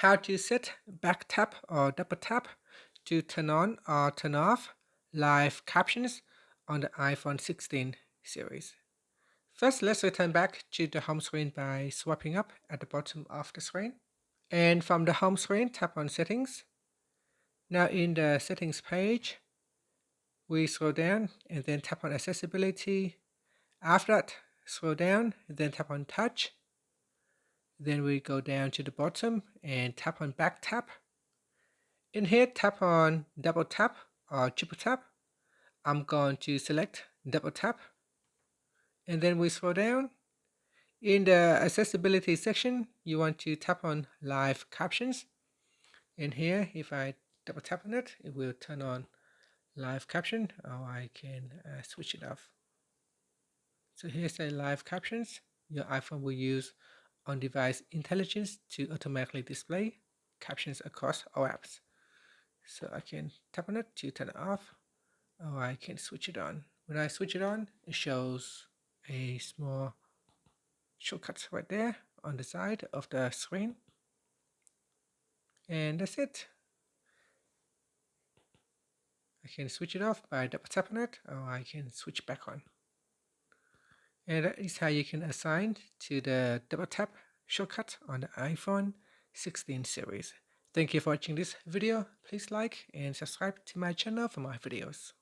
how to set back tap or double tap to turn on or turn off live captions on the iPhone 16 series. First, let's return back to the home screen by swiping up at the bottom of the screen. And from the home screen, tap on Settings. Now in the Settings page, we scroll down and then tap on Accessibility. After that, scroll down and then tap on Touch. Then we go down to the bottom and tap on Back Tap. In here, tap on Double Tap or Triple Tap. I'm going to select Double Tap. And then we scroll down. In the Accessibility section, you want to tap on Live Captions. In here, if I double tap on it, it will turn on Live Caption, or I can switch it off. So here's the Live Captions. Your iPhone will use on-device intelligence to automatically display captions across all apps. So I can tap on it to turn it off, or I can switch it on. When I switch it on, it shows a small shortcut right there on the side of the screen. And that's it. I can switch it off by double tapping it, or I can switch back on. And that is how you can assign to the double tap shortcut on the iPhone 16 series. Thank you for watching this video. Please like and subscribe to my channel for more videos.